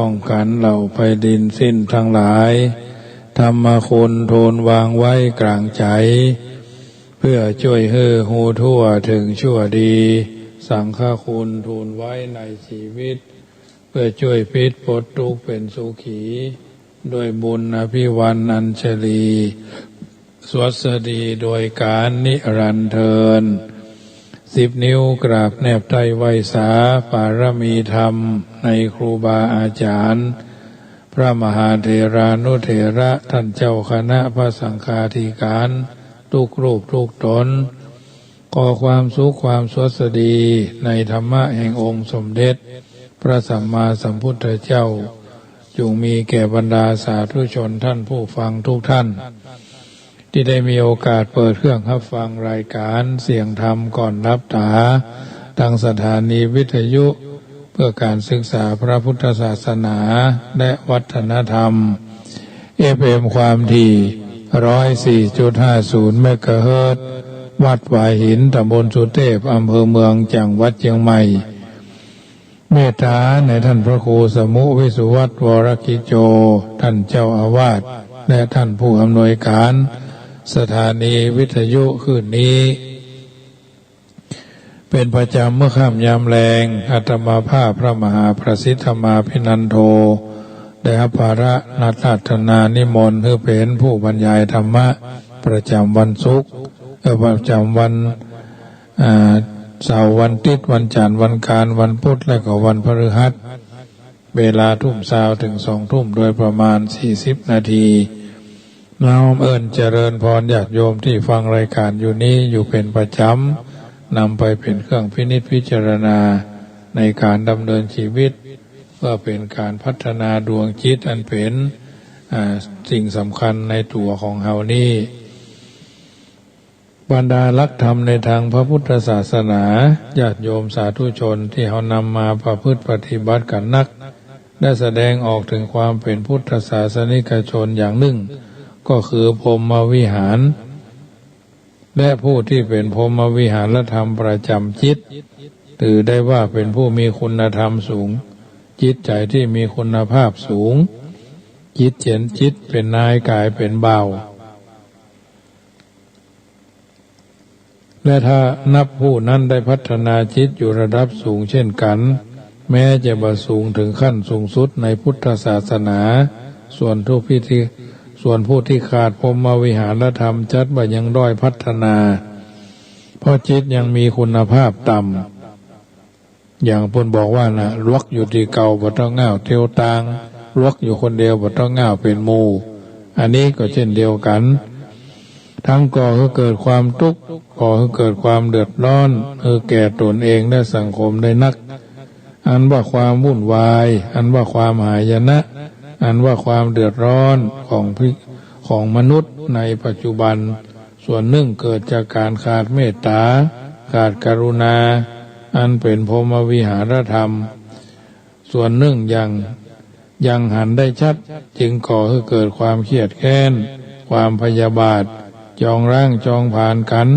ป้องกันเหล่าภัยดินสิ้นทั้งหลายธรรมคุณทูลวางไว้กลางใจเพื่อช่วยให้หูทั่วถึงชั่วดีสังฆคุณทูลไว้ในชีวิตเพื่อช่วยพิษปลดทุกข์เป็นสุขีด้วยบุญอภิวันอัญชลีสวัสดีโดยการนิรันดร์เทิน10 นิ้วกราบแนบไตรไวสาปารมีธรรมในครูบาอาจารย์พระมหาเถรานุเถระท่านเจ้าคณะพระสังฆาธิการทุกรูปทุกตนขอความสุขความสวัสดีในธรรมะแห่งองค์สมเด็จพระสัมมาสัมพุทธเจ้าจงมีแก่บรรดาสาธุชนท่านผู้ฟังทุกท่านที่ได้มีโอกาสเปิดเครื่องรับฟังรายการเสียงธรรมก่อนรับตาทางสถานีวิทยุเพื่อการศึกษาพระพุทธศาสนาและวัฒนธรรม FM ความถี่ 104.50 เมกะเฮิรตซ์วัดหวายหินตำบลสุเทพอำเภอเมืองจังหวัดเชียงใหม่เมตตาในท่านพระครูสมุวิสุวัตรวรกิจโจท่านเจ้าอาวาสและท่านผู้อำนวยการสถานีวิทยุคืนนี้เป็นประจำเมื่อค่ำยามแลงอาตมาภาพพระมหาประสิทธมาภินันโทได้รับภาระนัดราชนานิมนต์เพื่อเป็นผู้บรรยายธรรมะประจำวันศุกร์ประจำวันเสาร์วันอาทิตย์วันจันทร์วันอังคารวันพุธและก็วันพฤหัสเวลา 19:00 ถึง 20:00 โดยประมาณ40 นาทีน้อมเอิ้นเจริญพรญาติโยมที่ฟังรายการอยู่นี้อยู่เป็นประจำนำไปเป็นเครื่องพินิจพิจารณาในการดำเนินชีวิตเพื่อเป็นการพัฒนาดวงจิตอันเป็นสิ่งสำคัญในตัวของเฮานี้บรรดาหลักธรรมในทางพระพุทธศาสนาญาติโยมสาธุชนที่เฮานำมาประพฤติปฏิบัติกันนักได้แสดงออกถึงความเป็นพุทธศาสนิกชนอย่างหนึ่งก็คือพรหมวิหารและผู้ที่เป็นพรหมวิหารธรรมประจำจิตถือได้ว่าเป็นผู้มีคุณธรรมสูงจิตใจที่มีคุณภาพสูงจิตเจนจิตเป็นนายกายเป็นบ่าวและถ้านับผู้นั้นได้พัฒนาจิตอยู่ระดับสูงเช่นกันแม้จะบ่สูงถึงขั้นสูงสุดในพุทธศาสนาส่วนผู้ที่ขาดพรหมวิหารธรรมจัดว่ายังด้อยพัฒนาเพราะจิตยังมีคุณภาพต่ำอย่างเพิ่นบอกว่าน่ะลวกอยู่ที่เก่าบ่ต้องง่าวเที่ยวตางลวกอยู่คนเดียวบ่ต้องง่าวเป็นหมู่อันนี้ก็เช่นเดียวกันทั้งก่อให้เกิดความทุกข์ก่อให้เกิดความเดือดร้อนแก่ตนเองและสังคมได้นักอันว่าความวุ่นวายอันว่าความหายนะอันว่าความเดือดร้อนของมนุษย์ในปัจจุบันส่วนหนึ่งเกิดจากการขาดเมตตาขาดกรุณาอันเป็นพรหมวิหารธรรมส่วนหนึ่งยังหันได้ชัดจึงก่อให้เกิดความเครียดแค้นความพยาบาทจองร่างจองผ่านกัน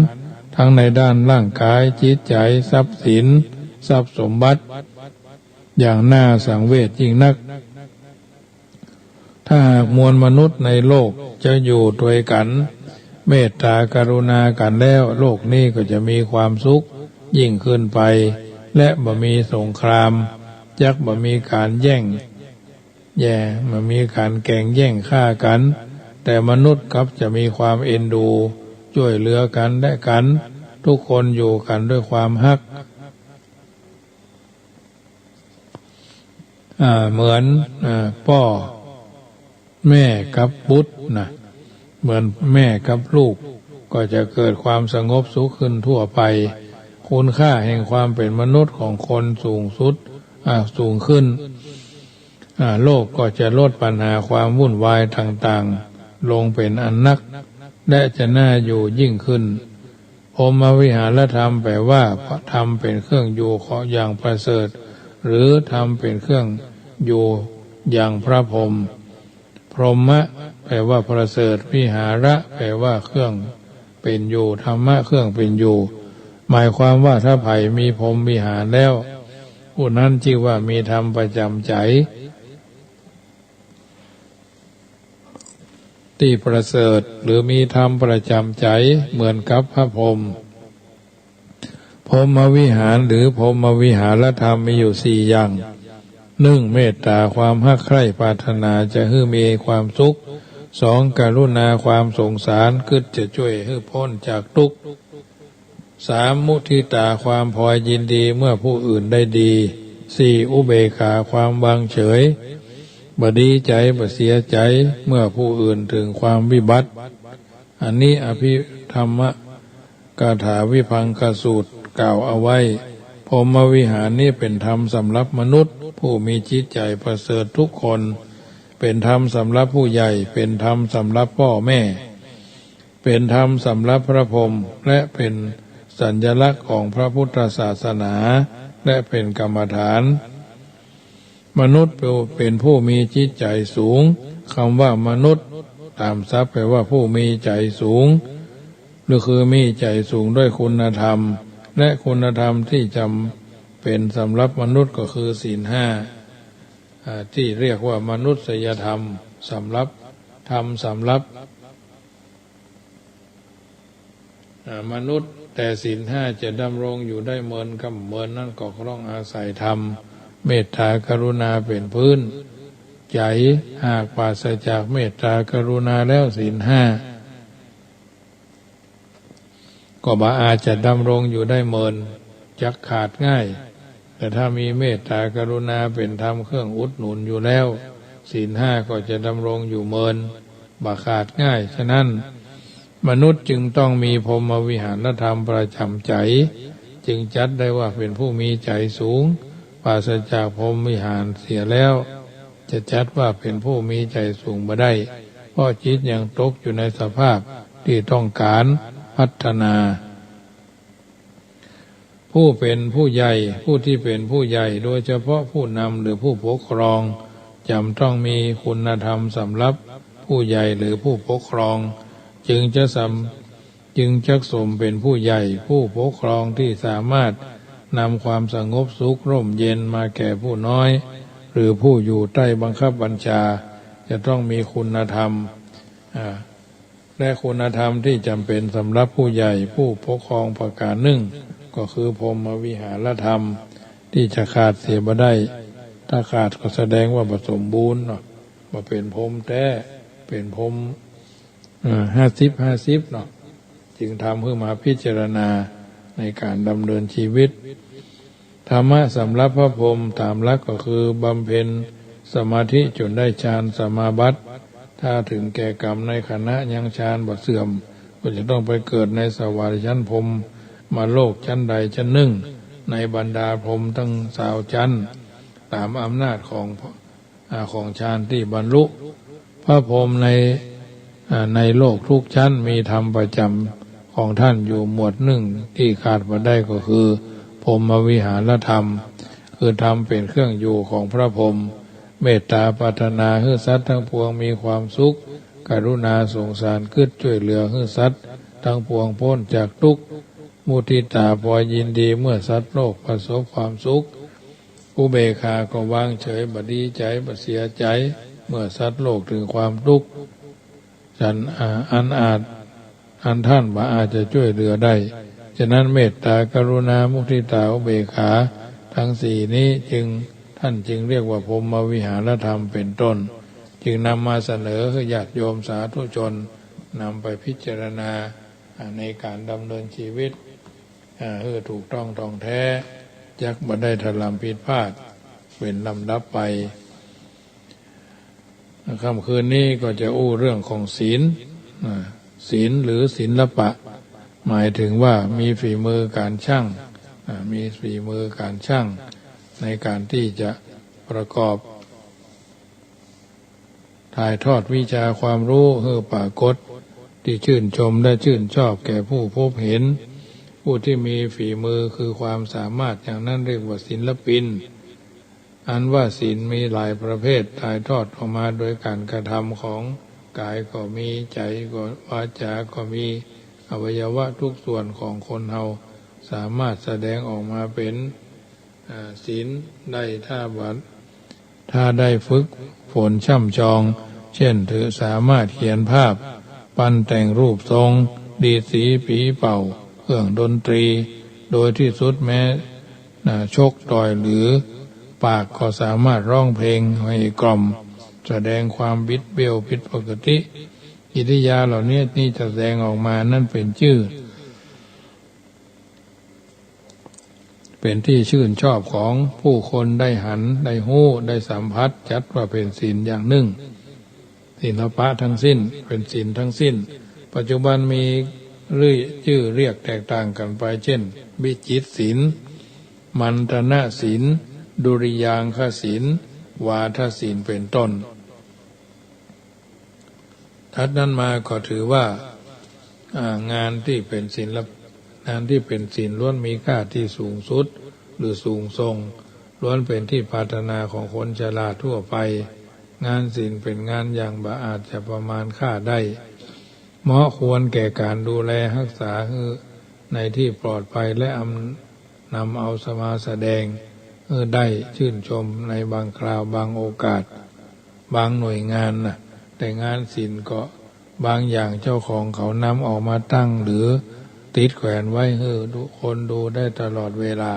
ทั้งในด้านร่างกายจิตใจทรัพย์สินทรัพย์สมบัติอย่างน่าสังเวชยิ่งนักถ้าหากมวลมนุษย์ในโลกจะอยู่ด้วยกันเมตตากรุณากันแล้วโลกนี้ก็จะมีความสุขยิ่งขึ้นไปและบ่มีสงครามยักบ่มีการแย่งบ่มีการแข่งแย่งฆ่ากันแต่มนุษย์กับจะมีความเอ็นดูช่วยเหลือกันและกันทุกคนอยู่กันด้วยความฮักเหมือนพ่อแม่กับบุตรนะเหมือนแม่กับลูกก็จะเกิดความสงบสุขขึ้นทั่วไปคุณค่าแห่งความเป็นมนุษย์ของคนสูงขึ้นโลกก็จะลดปัญหาความวุ่นวายต่างๆลงเป็นอันนักและจะน่าอยู่ยิ่งขึ้นพรหมวิหารธรรมแปลว่าทำเป็นเครื่องอยู่ของอย่างประเสริฐหรือทำเป็นเครื่องอยู่อย่างพระพรหมพรหมะแปลว่าประเสริฐวิหาระแปลว่าเครื่องเป็นอยู่ธรรมะเครื่องเป็นอยู่หมายความว่าถ้าไผ่มีพรหมวิหารแล้วผู้นั้นชื่อว่ามีธรรมประจำใจ ที่ประเสริฐหรือมีธรรมประจำใจเหมือนกับพระพรหมพรหมวิหารหรือพรหมวิหารธรรมมีอยู่สี่อย่าง1เมตตาความรักใคร่ปรารถนาจะให้มีความสุข2กรุณาความสงสารคิดจะช่วยให้พ้นจากทุกข์3มุทิตาความพอยินดีเมื่อผู้อื่นได้ดี4อุเบกขาความวางเฉยบ่ดีใจบ่เสียใจเมื่อผู้อื่นถึงความวิบัติอันนี้อภิธรรมกถาวิพังคสูตรกล่าวเอาไว้พรหมวิหารนี่เป็นธรรมสำหรับมนุษย์ผู้มีจิตใจประเสริฐทุกคนเป็นธรรมสำหรับผู้ใหญ่เป็นธรรมสำหรับพ่อแม่เป็นธรรมสำหรับพระพรหมและเป็นสัญลักษณ์ของพระพุทธศาสนาและเป็นกรรมฐานมนุษย์เป็นผู้มีจิตใจสูงคำว่ามนุษย์ตามศัพท์แปลว่าผู้มีใจสูงหรือคือมีใจสูงด้วยคุณธรรมและคุณธรรมที่จำเป็นสำหรับมนุษย์ก็คือศีลห้าที่เรียกว่ามนุษยธรรมสำหรับธรรมสำหรับมนุษย์แต่ศีลห้าจะดำรงอยู่ได้เหมือนกับเหมือนนั่นก็ต้องอาศัยธรรมเมตตากรุณาเป็นพื้นใจหากปราศจากเมตตากรุณาแล้วศีลห้าก็บ่อาจจะดำรงอยู่ได้เหมือนจักขาดง่ายแต่ถ้ามีเมตตากรุณาเป็นธรรมเครื่องอุดหนุนอยู่แล้วศีลห้าก็จะดำรงอยู่เหมือนบ่ขาดง่ายฉะนั้นมนุษย์จึงต้องมีพรหมวิหารธรรมประจำใจจึงจัดได้ว่าเป็นผู้มีใจสูงปราศจากพรหมวิหารเสียแล้วจะจัดว่าเป็นผู้มีใจสูงบ่ได้เพราะจิตยังตกอยู่ในสภาพที่ต้องการพัฒนาผู้เป็นผู้ใหญ่ผู้ที่เป็นผู้ใหญ่โดยเฉพาะผู้นำหรือผู้ปกครองจำต้องมีคุณธรรมสำหรับผู้ใหญ่หรือผู้ปกครองจึงจักสมเป็นผู้ใหญ่ผู้ปกครองที่สามารถนำความสงบสุขร่มเย็นมาแก่ผู้น้อยหรือผู้อยู่ใต้บังคับบัญชาจะต้องมีคุณธรรมและคุณธรรมที่จำเป็นสำหรับผู้ใหญ่ผู้ปกครองประการหนึ่งก็คือพรหมวิหารธรรมที่จะขาดเสียบ่ได้ถ้าขาดก็แสดงว่าบ่สมบูรณ์บ่เป็นพรหมแท้เป็นพรหม50-50เนาะจึงทำเพื่อมาพิจารณาในการดำเนินชีวิตธรรมะสำหรับพระพรหมตามหลักก็คือบำเพ็ญสมาธิจนได้ฌานสมาบัติถ้าถึงแก่กรรมในขณะยังฌานบ่เสื่อมก็จะต้องไปเกิดในสวรรค์ชั้นพรหมมาโลกชั้นใดชั้นหนึ่งในบรรดาพรหมทั้ง20ชั้นตามอำนาจของฌานที่บรรลุพระพรหมในโลกทุกชั้นมีธรรมประจำของท่านอยู่หมวดหนึ่งที่ขาดบ่ได้ก็คือพรหมวิหารธรรมคือธรรมเป็นเครื่องอยู่ของพระพรหมเมตตาปรารถนาให้สัตว์ทั้งปวงมีความสุขกรุณาสงสารคิดช่วยเหลือให้สัตว์ทั้งปวงพ้นจากทุกข์มุทิตาพอยินดีเมื่อสัตว์โลกประสบความสุขอุเบกขาก็วางเฉยบ่ดีใจบ่เสียใจเมื่อสัตว์โลกถึงความทุกข์อันท่านบ่อาจจะช่วยเหลือได้ฉะนั้นเมตตากรุณามุทิตาอุเบกขาทั้งสี่นี้ท่านจึงเรียกว่าพรหมวิหารธรรมเป็นต้นจึงนำมาเสนอให้ญาติโยมสาธุชนนำไปพิจารณาในการดำเนินชีวิตให้ถูกต้องท่องแท้จักบ่ได้ถลำผิดพลาดเป็นลำดับไปค่ำคืนนี้ก็จะอู้เรื่องของศีลหรือศิลปะหมายถึงว่ามีฝีมือการช่างมีฝีมือการช่างในการที่จะประกอบถ่ายทอดวิชาความรู้ให้ปรากฏที่ชื่นชมและชื่นชอบแก่ผู้พบเห็นผู้ที่มีฝีมือคือความสามารถอย่างนั้นเรียกว่าศิลปินอันว่าศีลมีหลายประเภทถ่ายทอดออกมาโดยการกระทำของกายก็มีใจก็วาจาก็มีอวัยวะทุกส่วนของคนเราสามารถแสดงออกมาเป็นศีลได้ถ้าได้ฝึกฝนช่ำชอง เช่นสามารถเขียนภาพปั้นแต่งรูปทรงดีดสีผีเป่าเครื่องดนตรีโดยที่สุดแม้ชกต่อยหรือปากก็สามารถร้องเพลงให้กล่อมแสดงความบิดเบี้ยวผิดปกติกิริยาเหล่านี้นี่จะแสดงออกมานั่นเป็นเป็นที่ชื่นชอบของผู้คนได้หันได้หู้ได้สัมผัสจัดว่าเป็นศีลอย่างหนึ่งศิลปะทั้งสิ้นเป็นศีลทั้งสิ้นปัจจุบันมีชื่อเรียกแตกต่างกันไปเช่นวิจิตรศีลมันตนะศีลดุริยางคศีลวาทศีลเป็นต้นทัดนั้นมาก็ถือว่างานที่เป็นศีลงานที่เป็นศีลล้วนมีค่าที่สูงสุดหรือสูงส่งล้วนเป็นที่ปรารถนาของคนฉลาดทั่วไปงานศีลเป็นงานอย่างบ่อาจจะประมาณค่าได้เหมาะควรแก่การดูแลรักษาในที่ปลอดภัยและนำเอาสมาแสดงได้ชื่นชมในบางคราวบางโอกาสบางหน่วยงานนะแต่งานศีลก็บางอย่างเจ้าของเขานำออกมาตั้งหรือติดแขวนไว้ให้คนดูได้ตลอดเวลา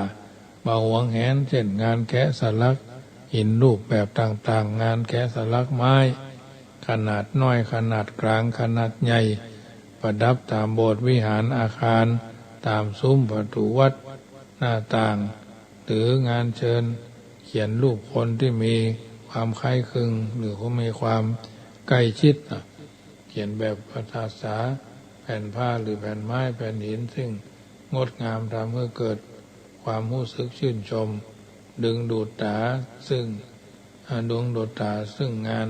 บ่หวงแหนเช่นงานแกะสลักหินรูปแบบต่างๆงานแกะสลักไม้ขนาดน้อยขนาดกลางขนาดใหญ่ประดับตามโบสถ์วิหารอาคารตามซุ้มประตูวัดหน้าต่างหรืองานเชิญเขียนรูปคนที่มีความคล้ายคลึงหรือเขามีความใกล้ชิดเขียนแบบภาษาแผ่นผ้าหรือแผ่นไม้แผ่นหินซึ่งงดงามทำให้เกิดความรู้สึกชื่นชมดึงดูดตาซึ่งงาน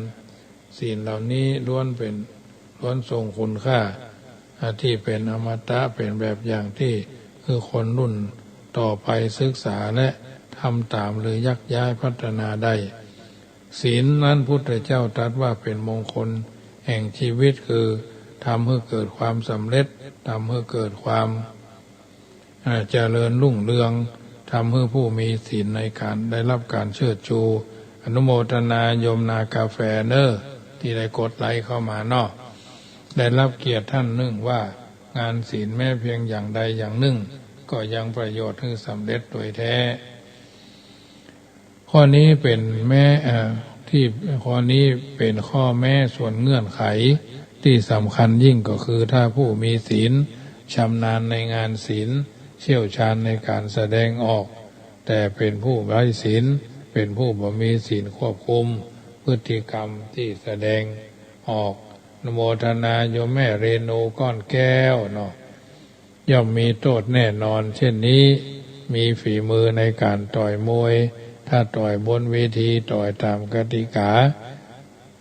ศีลเหล่านี้ล้วนทรงคุณค่าที่เป็นอมตะเป็นแบบอย่างที่คือคนรุ่นต่อไปศึกษาและทำตามหรือยักย้ายพัฒนาได้ศีลนั้นพุทธเจ้าตรัสว่าเป็นมงคลแห่งชีวิตคือทำให้เกิดความสำเร็จทำให้เกิดความเจริญรุ่งเรืองทำให้ผู้มีศีลในการได้รับการเชิดชูอนุโมทนาโยมนากาแฟเนอร์ที่ได้กดไลค์เข้ามาเนาะได้รับเกียรติท่านหนึ่งว่างานศีลแม้เพียงอย่างใดอย่างหนึ่งก็ยังประโยชน์ให้สำเร็จโดยแท้ข้อนี้เป็นข้อนี้เป็นข้อแม้ส่วนเงื่อนไขที่สำคัญยิ่งก็คือถ้าผู้มีศีลชำนาญในงานศีลเชี่ยวชาญในการแสดงออกแต่เป็นผู้ไร้ศีลเป็นผู้บ่มีศีลควบคุมพฤติกรรมที่แสดงออกอนุโมทนาโยมแม่เรนูก้อนแก้วเนาะย่อมมีโทษแน่นอนเช่นนี้มีฝีมือในการต่อยมวยถ้าต่อยบนเวทีต่อยตามกติกา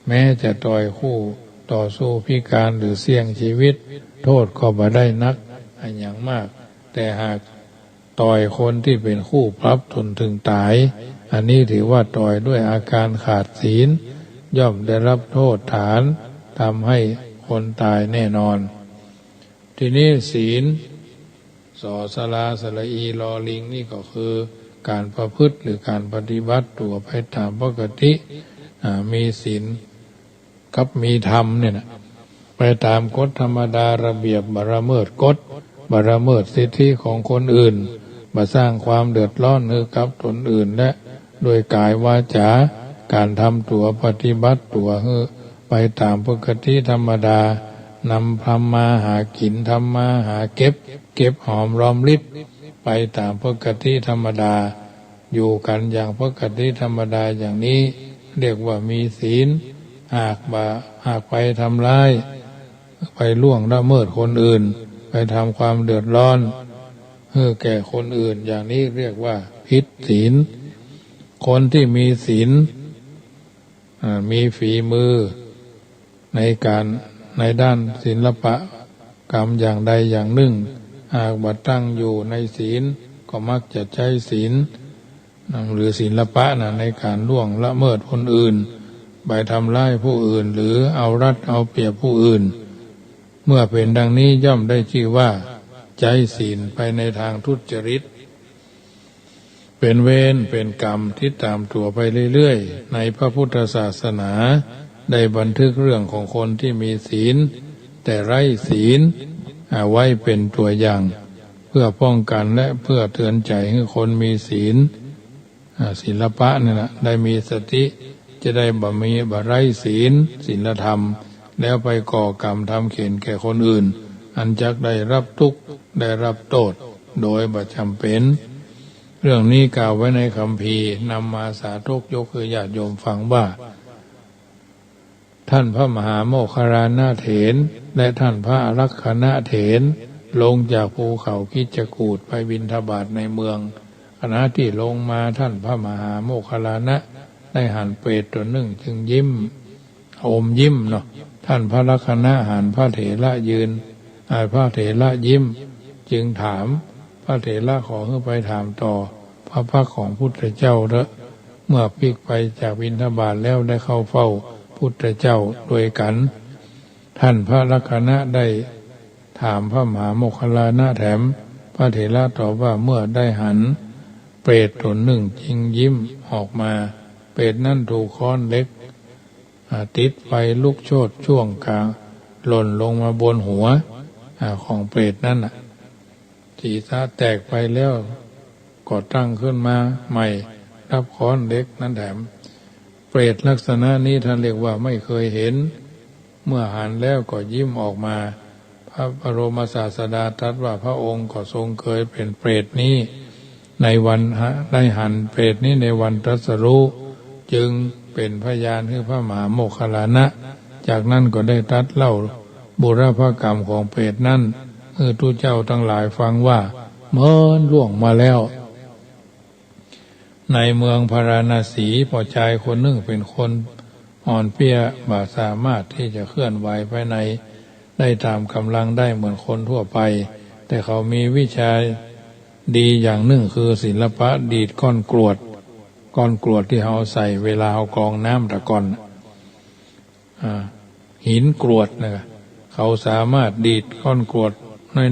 แม้จะต่อยคู่ต่อสู้พิการหรือเสี่ยงชีวิตโทษก็บ่ได้นักอย่างมากแต่หากต่อยคนที่เป็นคู่ปรับจนถึงตายอันนี้ถือว่าต่อยด้วยอาการขาดศีลย่อมได้รับโทษฐานทำให้คนตายแน่นอนทีนี้ศีลสอสลาสระอีลอลิงนี่ก็คือการประพฤติหรือการปฏิบัติตัวไปตามปกติมีศีลกับมีธรรมเนี่ยนะไปตามกฎธรรมดาระเบียบบละเมิดกฎบละเมิดสิทธิของคนอื่นมาสร้างความเดือดร้อนให้กับตนอื่นและโดยกายวาจาการทำตัวปฏิบัติตัวไปตามปกติธรรมดานำทำมาหากินทำมาหาเก็บหอมรอมริบไปตามปกติธรรมดาอยู่กันอย่างปกติธรรมดาอย่างนี้เรียกว่ามีศีลหากไปทำร้ายไปล่วงละเมิดคนอื่นไปทำความเดือดร้อนให้แก่คนอื่นอย่างนี้เรียกว่าผิดศีลคนที่มีศีลมีฝีมือในด้านศิลปะกรรมอย่างใดอย่างหนึ่งหากบัดตั้งอยู่ในศีลก็มักจะใช้ศีลหรือศิลปะในการล่วงละเมิดคนอื่นไปทำร้ายผู้อื่นหรือเอารัดเอาเปรียบผู้อื่นเมื่อเป็นดังนี้ย่อมได้ชื่อว่าใช้ศีลไปในทางทุจริตเป็นเวรเป็นกรรมที่ตามตัวไปเรื่อยๆในพระพุทธศาสนา ได้บันทึกเรื่องของคนที่มีศีลแต่ไร้ศีลไว้เป็นตัวอย่างเพื่อป้องกันและเพื่อเตือนใจให้คนมีศีลศีลปะนี่แหละได้มีสติจะได้บ่ไร้ศีลศีลธรรมแล้วไปก่อกรรมทำเข็ญแก่คนอื่นอันจักได้รับทุกข์ได้รับโทษโดยบ่จำเป็นเรื่องนี้กล่าวไว้ในคัมภีร์นำมาสาธกยกคือญาติโยมฟังว่าท่านพระมหาโมคคัลลานะเถรและท่านพระอรักขณเถรลงจากภูเขาคิชกูฏไปบิณฑบาตในเมืองขณะที่ลงมาท่านพระมหาโมคคัลลานะได้หันเปรตตัวหนึ่งจึงยิ้มอมยิ้มเนาะท่านพระอรักขณหันพระเถระยืนพระเถระยิ้มจึงถามพระเถระขอให้ไปถามต่อพระพักของพุทธเจ้าเถอะเมื่อพลิกไปจากบิณฑบาตแล้วได้เข้าเฝ้าพุทธเจ้าด้วยกันท่านพระอรักขณได้ถามพระมหาโมคคัลลานะแถมพระเถระตอบว่าเมื่อได้หันเปรตตนหนึ่งจึงยิ้มออกมาเปรตนั่นถูกค้อนเล็กติดไฟลุกโชนช่วงกลางหล่นลงมาบนหัวของเปรตนั่นศีรษะแตกไปแล้วก็ตั้งขึ้นมาใหม่รับค้อนเล็กนั้นแถมเปรตลักษณะนี้ท่านเรียกว่าไม่เคยเห็นเมื่อหันแล้วก็ยิ้มออกมาพระบรมศาสดาตรัสว่าพระองค์ก็ทรงเคยเป็นเปรตนี้ในวันได้หันเปรตนี้ในวันตรัสรู้จึงเป็นพยานให้พระมหาโมคคัลลานะจากนั้นก็ได้ตรัสเล่าบุรพกรรมของเปรตนั้นทุกเจ้าทั้งหลายฟังว่าเมื่อล่วงมาแล้วในเมืองพาราณสีพอชายคนหนึ่งเป็นคนอ่อนเพลียบ่สามารถที่จะเคลื่อนไหวไปในได้ตามกำลังได้เหมือนคนทั่วไปแต่เขามีวิชาดีอย่างหนึ่งคือศิลปะดีดก้อนกรวดที่เขาใส่เวลาเขากรองน้ำตะกอนหินกรวดนะเขาสามารถดีดก้อนกรวด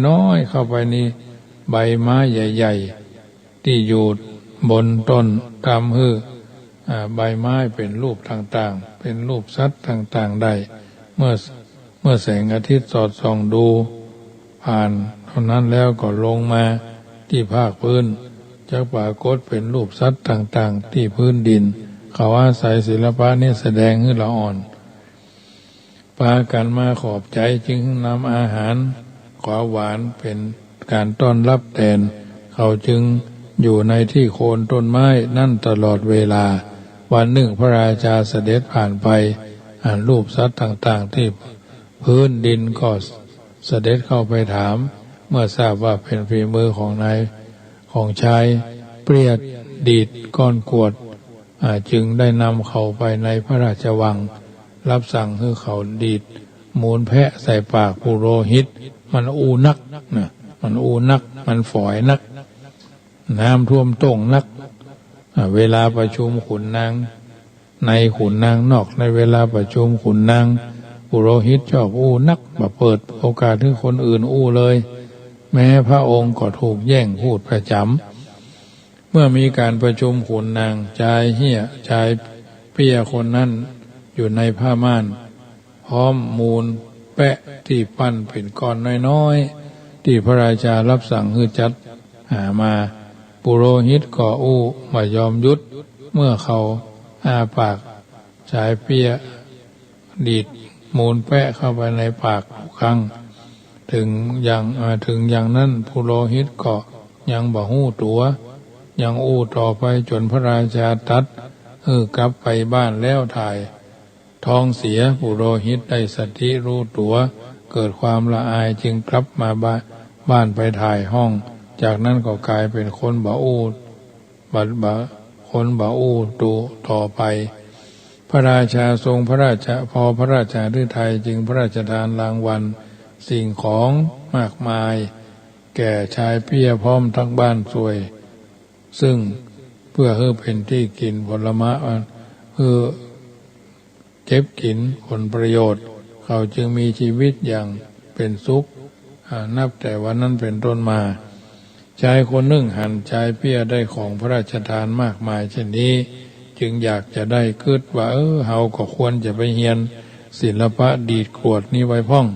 น้อยๆเข้าไปในใบไม้ใหญ่ๆที่อยู่บนต้นตามใบไม้เป็นรูปต่างๆเป็นรูปสัตว์ต่างๆได้เมื่อแสงอาทิตย์สอดส่องดูผ่านเท่านั้นแล้วก็ลงมาที่ภาคพื้นจะปรากฏเป็นรูปสัตว์ต่างๆที่พื้นดินเขาอาศัยศิลปะนี้แสดงให้ละอ่อนพากันมาขอบใจจึงนำอาหารขวาหวานเป็นการต้อนรับแทนเขาจึงอยู่ในที่โคนต้นไม้นั่นตลอดเวลาวันหนึ่งพระราชาเสด็จผ่านไปรูปสัตว์ต่างๆที่พื้นดินก็เสด็จเข้าไปถามเมื่อทราบว่าเป็นฝีมือของนายของชายเปรียดดีดก้อนกรวดจึงได้นำเขาไปในพระราชวังรับสั่งให้เขาดีดมูลแพะใส่ปากปุโรหิตมันอูนักนะมันอูนักมันฝอยนักน้ำท่วมต้งนักเวลาประชุมขุนนางในขุนนางนอกในเวลาประชุมขุนนางปุโรหิตชอบอู้นักมาเปิดโอกาสให้คนอื่นอู้เลยแม้พระองค์ก็ถูกแย่งพูดประจำเมื่อมีการประชุมขุนนางชายเหี้ยชายเปี้ยคนนั้นอยู่ในผ้าม่านพร้อมมูลแปะที่ปั้นเป็นก้อนน้อยๆที่พระราชารับสั่งให้จัดหามาปุโรหิตก็อู้ไม่ยอมยุดเมื่อเขาอาปากชายเปี้ยดีดมูลแปะเข้าไปในปากทุกครั้งถึงอย่างนั้นปุโรหิตก็ยังบ่ฮู้ตัวยังอู้ต่อไปจนพระราชาตัดกลับไปบ้านแล้วถ่ายท้องเสียปุโรหิตได้สติรู้ตัวเกิดความละอายจึงกลับมาบ้านไปถ่ายห้องจากนั้นก็กลายเป็นคนบ่อู้คนบ่อู้ตูต่อไปพระราชาทรงพระราชพอพระราชาฤทัยจึงพระราชทานรางวัลสิ่งของมากมายแก่ชายเปี้ยพร้อมทั้งบ้านสวยซึ่งเพื่อให้เป็นที่กินผลไม้เพื่อเก็บกินผลประโยชน์เขาจึงมีชีวิตอย่างเป็นสุขนับแต่วันนั้นเป็นต้นมาชายคนหนึ่งหันชายเปี้ยได้ของพระราชทานมากมายเช่นนี้ จึงอยากจะได้คิดว่าเฮาก็ควรจะไปเรียนศิลปะดีดกรวดนี้ไว้พ่อง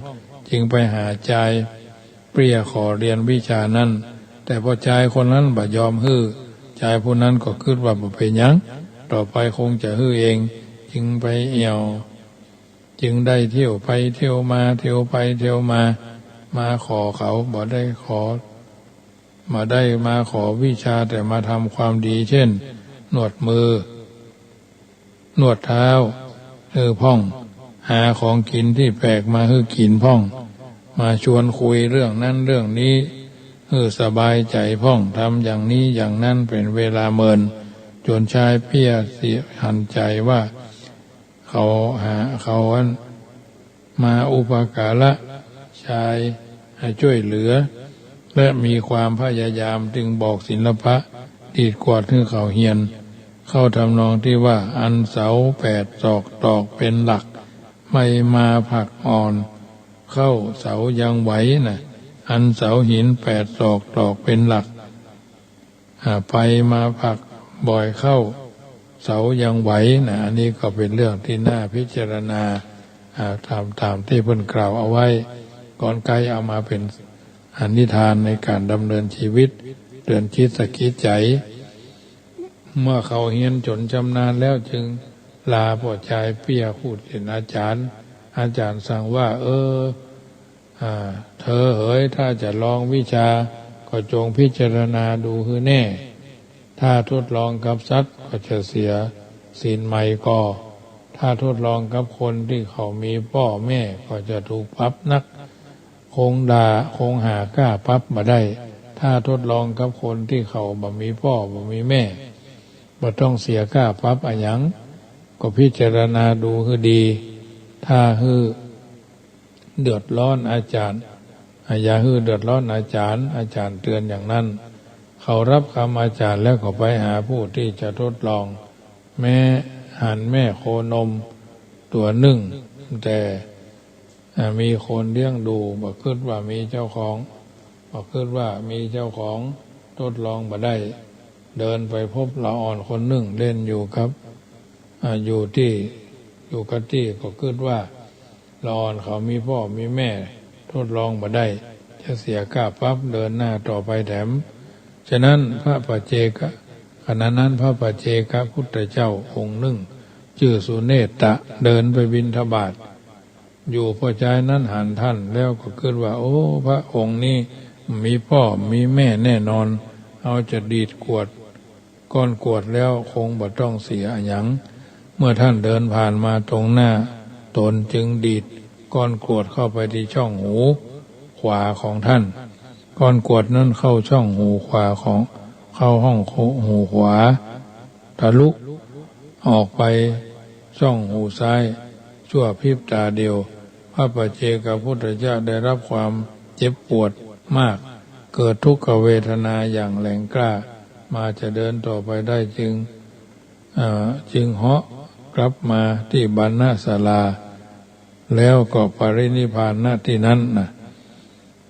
จึงไปหาชายเปรี้ยขอเรียนวิชานั้นแต่พอชายคนนั้นบ่ยอมฮื้อชายผู้นั้นก็คิดว่าบ่เป็นหยังต่อไปคงจะฮื้อเองจึงไปเอี่ยวจึงได้เที่ยวไปเที่ยวมาเที่ยวไปเที่ยวมาขอเขาบ่ได้ขอมาขอวิชาแต่มาทำความดีเช่นนวดมือนวดเท้าพ่องหาของกินที่แปลกมาให้กินพ่องมาชวนคุยเรื่องนั้นเรื่องนี้สบายใจพ่องทำอย่างนี้อย่างนั้นเป็นเวลาเมินจนชายเพี้ยเสียหันใจว่าเขาอันมาอุปการะชายให้ช่วยเหลือและมีความพยายามจึงบอกศิลปะดีดกวาดให้เขาเฮียนเข้าทำนองที่ว่าอันเสา8 ศอกตอกเป็นหลักไม่มาผักอ่อนเข้าเสายังไหวนะอันเสาหิน8 ศอกตอกเป็นหลักไปมาผักบ่อยเข้าเสายังไหวนะอันนี้ก็เป็นเรื่องที่น่าพิจารณาตามที่เพิ่นกล่าวเอาไว้ก่อนไกลเอามาเป็นนิทานในการดำเนินชีวิตเตือนคิดสะกิดใจเมื่อเขาเฮียนจนชำนาญแล้วจึงลาพ่อชายเปียพูดเป็นอาจารย์สั่งว่าเธอเอ๋ยถ้าจะลองวิชาก็จงพิจารณาดูคือแน่ถ้าทดลองกับสัตว์ก็จะเสียศีลใหม่ก็ถ้าทดลองกับคนที่เขามีพ่อแม่ก็จะถูกปรับนักคงหากล้าปรับมาได้ถ้าทดลองกับคนที่เขาบ่มีพ่อบ่มีแม่บ่ต้องเสียกล้าปรับอะหยังก็พิจารณาดูคือดีถ้าเดือดร้อนอาจารย์อย่าเดือดร้อนอาจารย์เตือนอย่างนั้นเขารับคำอาจารย์แล้วก็ไปหาผู้ที่จะทดลองแม่โคนมตัวหนึ่งแต่มีคนเลี้ยงดูบ่คิดว่ามีเจ้าของทดลองบ่ได้เดินไปพบละอ่อนคนหนึ่งเล่นอยู่ครับอยู่กับที่ก็คิดว่าละอ่อนเขามีพ่อมีแม่ทดลองบ่ได้จะเสียกล้าปั๊บเดินหน้าต่อไปแถมฉะนั้นพระปัจเจกขณะนั้นพระปัจเจกพุทธเจ้าองค์หนึ่งชื่อสุเนตตะเดินไปบิณฑบาตอยู่พอใจนั้นหันท่านแล้วก็คิดว่าโอ้พระองค์นี้มีพ่อมีแม่แน่นอนเอาจะดีดกวดก้อนกวดแล้วคงบ่ต้องเสียหยังเมื่อท่านเดินผ่านมาตรงหน้าตนจึงดีดก้อนกวดเข้าไปที่ช่องหูขวาของท่านก้อนกวดนั้นเข้าช่องหูขวาของเข้าห้องหูขวาทะลุออกไปช่องหูซ้ายชั่วพริบตาเดียวพระปัจเจกพุทธเจ้าได้รับความเจ็บปวดมากเกิดทุกขเวทนาอย่างแรงกล้ามาจะเดินต่อไปได้จึงเหาะกลับมาที่บรรณศาลาแล้วก็ปรินิพพานณที่นั้นนะ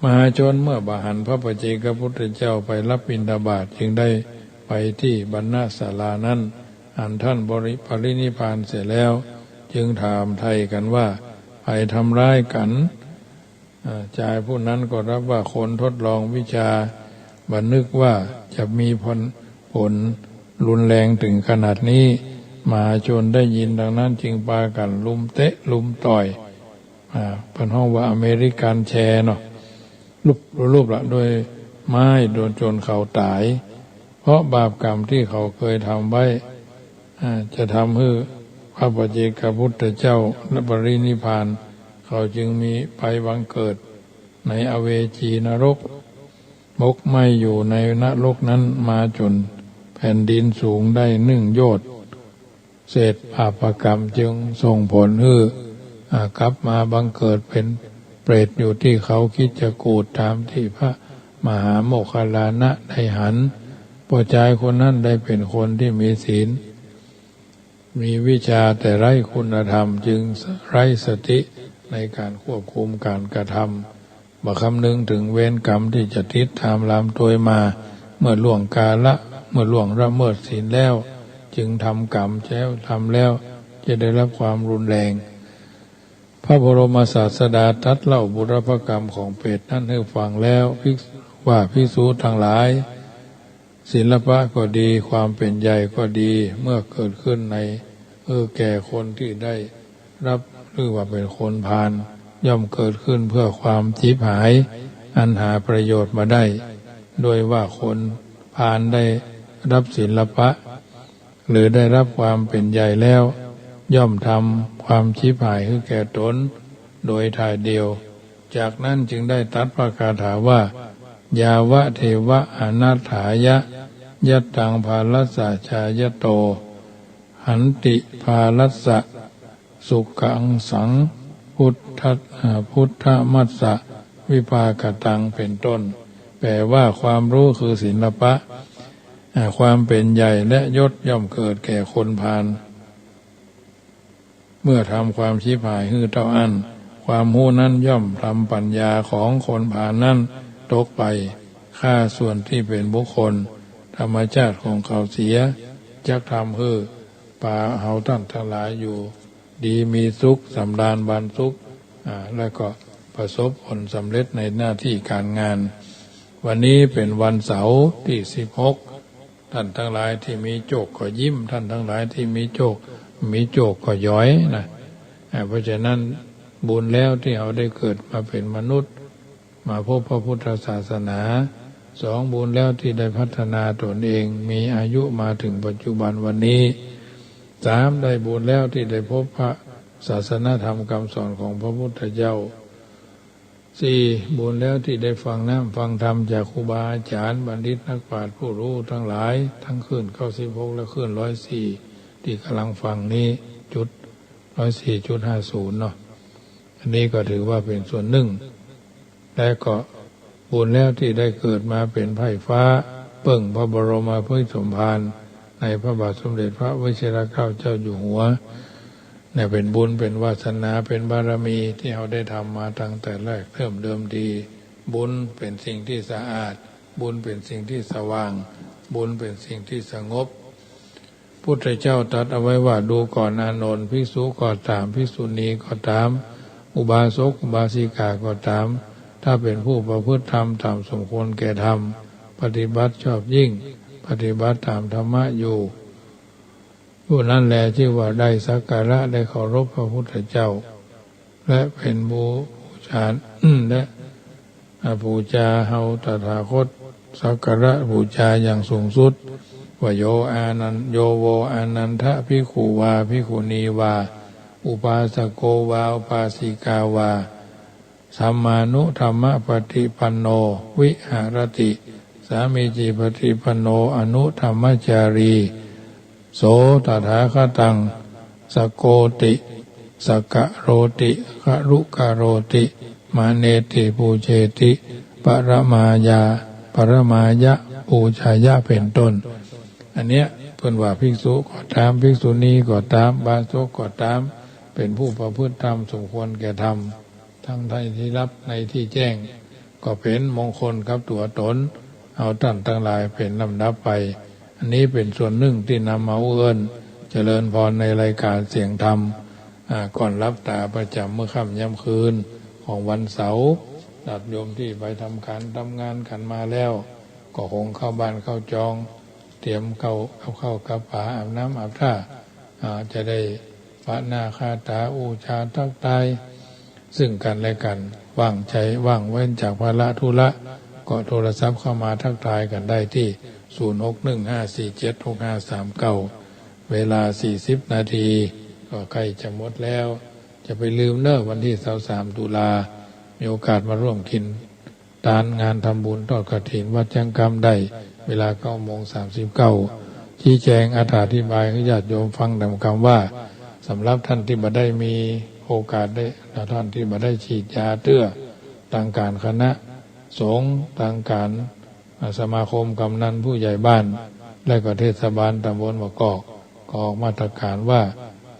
มหาชนเมื่อบาหันพระปัจเจกพุทธเจ้าไปรับบิณฑบาตจึงได้ไปที่บรรณศาลานั้นอันท่านปรินิพพานเสร็จแล้วจึงถามไทยกันว่าไปทำร้ายกันชายผู้นั้นก็รับว่าคนทดลองวิชาบันนึกว่าจะมีผลรุนแรงถึงขนาดนี้มหาชนได้ยินดังนั้นจึงพากันลุมเตะลุมต่อยเป็นห้องว่าอเมริกันแชร์เนาะรูปละโดยไม้โดนจนเขาตายเพราะบาปกรรมที่เขาเคยทำไว้จะทำให้พระปัจเจกพุทธเจ้าและปรินิพพานเขาจึงมีไปบังเกิดในอเวจีนรกมกไหม้อยู่ในนรกนั้นมาจนแผ่นดินสูงได้1 โยชน์เศษบาปกรรมจึงส่งผลให้กลับมาบังเกิดเป็นเปรตอยู่ที่เขาคิดจะกูดตามที่พระมหาโมคคัลลานะได้หันผู้ชายคนนั้นได้เป็นคนที่มีศีลมีวิชาแต่ไร้คุณธรรมจึงไร้สติในการควบคุมการกระทำบ่คำนึงถึงเวรกรรมที่จะติดตามลามตัวมาเมื่อล่วงละเมิดศีลแล้วจึง จึงทำกรรมแล้วทำแล้วจะได้รับความรุนแรงพระบรมศาสดาตรัสเล่าบุรพกรรมของเปรตนั้นให้ฟังแล้วว่าภิกษุทั้งหลายศิลปะก็ดีความเป็นใหญ่ก็ดีเมื่อเกิดขึ้นในแก่คนที่ได้รับหรือว่าเป็นคนพาลย่อมเกิดขึ้นเพื่อความชิบหายอันหาประโยชน์มาได้โดยว่าคนพาลได้รับศิลปะหรือได้รับความเป็นใหญ่แล้วย่อมทำความชิบหายให้แก่ตนโดยถ่ายเดียวจากนั้นจึงได้ตรัสพระคาถาว่ายาวะเทวะอนาถายะยัตตังภาลัสสะชายโตหันติภาลัสสะสุขังสังพุทธมัสสะวิภากตังเป็นต้นแปลว่าความรู้คือศิลปะความเป็นใหญ่และยศย่อมเกิดแก่คนพาลเมื่อทำความชิบหายฮือเต้าอั้นความรู้นั้นย่อมทำปัญญาของคนพาลนั้นตกไปฆ่าส่วนที่เป็นบุคคลธรรมชาติของเขาเสียจักทำให้ป่าเฮาท่านทั้งหลายอยู่ดีมีสุขสำราญบานสุขแล้วก็ประสบผลสำเร็จในหน้าที่การงานวันนี้เป็นวันเสาร์ที่16ท่านทั้งหลายที่มีโชคก็ยิ้มท่านทั้งหลายที่มีโชคก็ย้อยนะเพราะฉะนั้นบุญแล้วที่เราได้เกิดมาเป็นมนุษย์มาพบพระพุทธศาสนา2บุญแล้วที่ได้พัฒนาตนเองมีอายุมาถึงปัจจุบันวันนี้3ได้บุญแล้วที่ได้พบพระศาสนธรรมคำสอนของพระพุทธเจ้า4บุญแล้วที่ได้ฟังธรรมจากครูบาอาจารย์บัณฑิตนักปราชญ์ผู้รู้ทั้งหลายทั้งขึ้น96และขึ้น104ที่กำลังฟังนี้จุด104.50เนาะอันนี้ก็ถือว่าเป็นส่วนหนึ่งและก็บุญแล้วที่ได้เกิดมาเป็นไพร่ฟ้าเบิ่งพระบรมพุทธสมภารในพระบาทสมเด็จพระวชิรเกล้าเจ้าอยู่หัวเนี่ยเป็นบุญเป็นวาสนาเป็นบารมีที่เราได้ทำมาตั้งแต่แรกเริ่มเดิมทีบุญเป็นสิ่งที่สะอาดบุญเป็นสิ่งที่สว่างบุญเป็นสิ่งที่สงบพุทธเจ้าตรัสเอาไว้ว่าดูก่อนอานนท์ภิกษุก็ตามภิกษุณีก็ตามอุบาสกอุบาสิกาก็ตามถ้าเป็นผู้ประพฤติธรรมตามสมควรแก่ธรรมปฏิบัติชอบยิ่งปฏิบัติตามธรรมะอยู่ผู้นั้นแหละชื่อว่าได้สักการะได้เคารพพระพุทธเจ้าและเป็นบูชาและบูชาเฮาตถาคตสักการะบูชาอย่างสูงสุดว่าโยโวอานันทะภิกขุวาภิกขุณีวาอุปาสโกวาอุปาสิกาวาสัมมานุธรรมปฏิปันโนวิหารติสามีจิปฏิปันโนอนุธรรมจารีโสตถาคตังสโกติสกะโรติครุกะโรติมาเนติปูเชติปรมายะปูชายะเป็นต้นอันเนี้ยเพิ่นว่าภิกษุก็ตามภิกษุณีก็ตามบาสกก็ตามเป็นผู้ประพฤติธรรมสมควรแก่ธรรมทั้งที่รับในที่แจ้งก็เป็นมงคลกับตัวตนเอาท่านทั้งหลายเป็นลำดับไปอันนี้เป็นส่วนหนึ่งที่นำมาเอื้อนเจริญพรในรายการเสียงธรรมก่อนรับตาประจำเมื่อค่ำยามคืนของวันเสาร์ญาติโยมที่ไปทำงานกันมาแล้วก็คงเข้าบ้านเข้าจองเตรียมเข้ากับป่าอาบน้ำอาบท่าจะได้ปะหน้าคาตาอูชาทักทายซึ่งกันและกันว่างใจว่างเว้นจากภาระธุระก็โทรศัพท์เข้ามาทักทายกันได้ที่0615476539เวลา40 นาทีก็ใกล้จะหมดแล้วจะไปลืมเนอะวันที่23 ตุลามีโอกาสมาร่วมกินทานงานทำบุญทอดกฐินวัดจังกรรมได้เวลา 9:39 ชี้แจงอธิบายให้ญาติโยมฟังตามคำว่าสำหรับท่านที่บ่ได้มีโอกาสได้ท่านที่บ่ได้ฉีดยาเตื้อทางการคณะสงฆ์ทางการสมาคมกำนันผู้ใหญ่บ้านและก็เทศบาลตำบลมะกอกก็ออกมาตรการว่า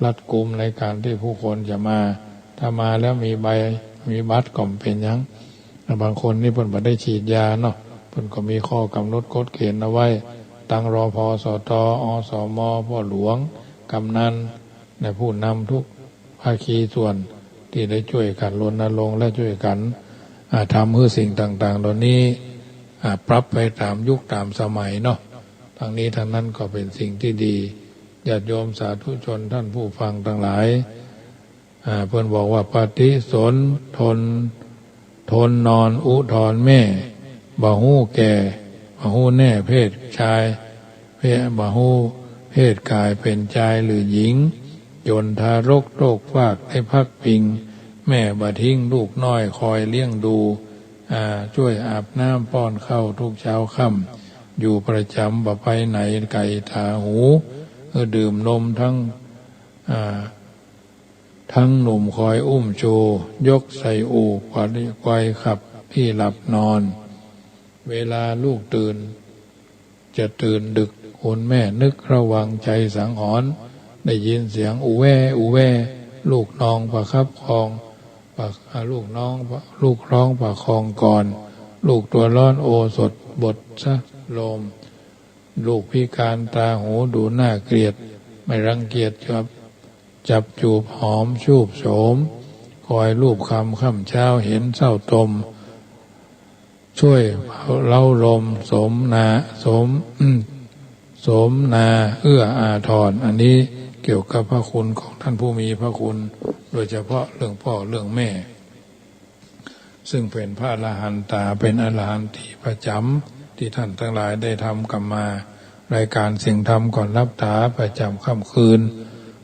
รัดกุมในการที่ผู้คนจะมาถ้ามาแล้วมีบัตรก็เป็นยังบางคนนี่เพิ่นบ่ได้ฉีดยาเนาะเพิ่นก็มีข้อกำหนดกฎเกณฑ์เอาไว้ ตั้งรพสตอสมพ่อหลวงกำนันและผู้นำทุกภาคีส่วนที่ได้ช่วยกันรณรงค์และช่วยกันทำให้สิ่งต่างๆเหล่านี้ปรับไปตามยุคตามสมัยเนาะทางนี้ทางนั้นก็เป็นสิ่งที่ดีญาติโยมสาธุชนท่านผู้ฟังทั้งหลายเพิ่นบอกว่าปฏิสนทนนอนอุทธรแม่บ่ฮู้แก่บ่ฮู้แน่เพศชายบ่ฮู้เพศกายเป็นชายหรือหญิงจนทารกโรคฟากได้พักพิงแม่บ่ทิ้งลูกน้อยคอยเลี้ยงดูช่วยอาบน้ำป้อนข้าวทุกเช้าค่ำอยู่ประจำบ่ไปไหนไก่ตาหูดื่มนมทั้งหนุ่มคอยอุ้มโชยกใส่อู่ไกวขับพี่หลับนอนเวลาลูกตื่นจะตื่นดึกคนแม่นึกระวังใจสังหรณ์ได้ยินเสียงอูแว่อูแว่ลูกน้องประคับคองลูกร้องประคองก่อนลูกตัวร้อนโอสถบทซะโลมลูกพิการตาหูดูน่าเกลียดไม่รังเกียจจับจูบหอมชูบโสมคอยรูปค่ำเช้าเห็นเศร้าตมช่วยเล่าลมสมนาเอื้ออาทรอันนี้เกี่ยวกับพระคุณของท่านผู้มีพระคุณโดยเฉพาะเรื่องพ่อเรื่องแม่ซึ่งเป็นพระอรหันตาเป็นอรหันติประจำที่ท่านทั้งหลายได้ทำกันมารายการเสียงธรรมก่อนรับตาประจำค่ำคืน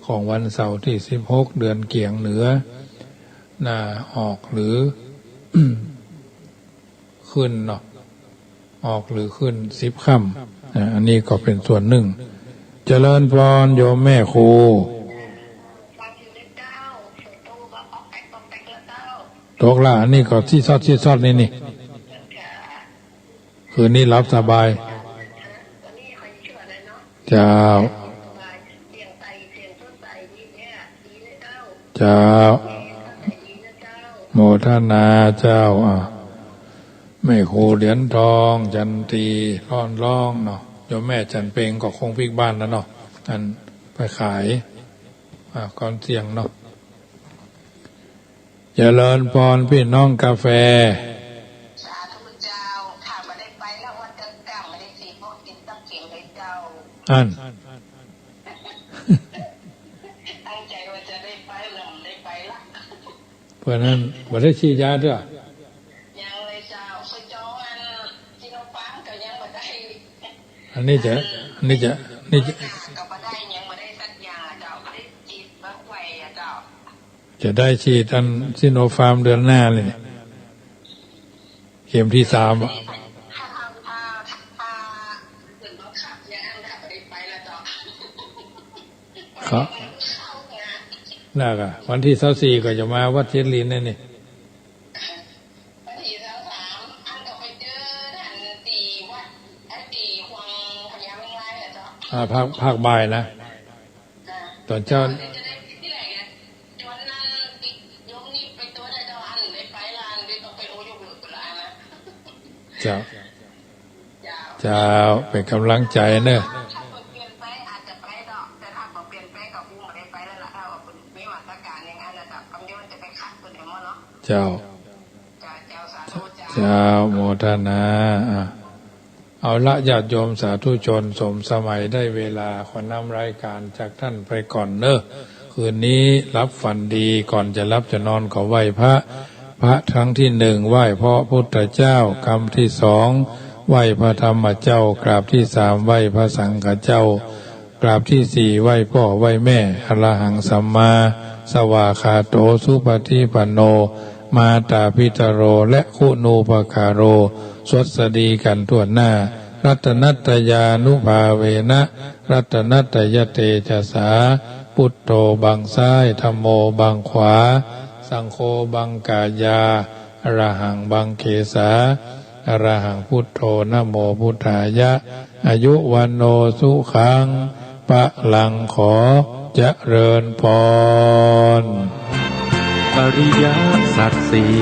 ของวันเสาร์ที่16เดือนเกียงเหนือออกหรือ ขึ้นเนาะออกหรือขึ้น10ค่ำอันนี้ก็เป็นส่วนหนึ่งเจริญพรโยมแม่ครูตกละอันนี้ก็ที่ซอดนี่คืนนี้รับสบายเจ้าโมทนาเจ้าแม่ครูเหรียญทองจันทีร้องเนาะโยมแม่จันเปงก็คงพลิกบ้านแล้วเนาะท่านไปขายก่อนเสียงเนาะเจริญพรพี่น้องกาแฟสาธุเจ้าข้าไม่ได้ไปแล้ววันเดินกล้าไม่ได้สีพวกกินตับเข็งเลยเจ้าตั้งใจว่าจะได้ไปหรือไม่ได้ไปละเพราะนั้นบ่ได้ฉีดยาด้วยยังเลยเจ้าไปจองจิโนฟาร์มก็ยังไม่ได้อันนี้จะก็ไม่ได้ยังไม่ได้สักอย่างเจ้าไม่ได้ฉีดบักไว้เจ้าจะได้ฉีดอันซิโนฟาร์มเดือนหน้าเลยเข็มที่3ถ้าถึงบังคับยังไม่ได้ไปแล้วเจ้าครับน่าก็วันที่24ก็จะมาวัดเชียงลินนี่วันที่23อันก็ไปเจอท่านตีวัดตีควงพญาเมงลายอ่ะเจ้าภาคบ่ายนะตอนเช้าเจ้าเป็นกำลังใจเนอะเจ้าโมทนาเอาละญาติโยมสาธุชนสมสมัยได้เวลาขอนำรายการจากท่านไปก่อนเนอะคืนนี้รับฝันดีก่อนจะรับจะนอนขอไหว้พระครั้งที่1ไหว้พระพุทธเจ้ากรรมที่2ไหว้พระธรรมเจ้ากราบที่3ไหว้พระสังฆเจ้ากราบที่4ไหว้พ่อไหว้แม่อรหังสัมมาสวากขาโตสุปฏิปันโนมาตาพิตโรและคุณูปการโรสวสดีกันทั่วหน้ารัตนัตยานุภาเวนะรัตนัตยเตจสาพุทโธบังซ้ายธัมโมบังขวาสังโฆบังกายาอรหังบังเขสาอรหังพุทโธนะโมพุทธายะอายุวันโนสุขังปะลังขอเจริญพรอริยสัจสี่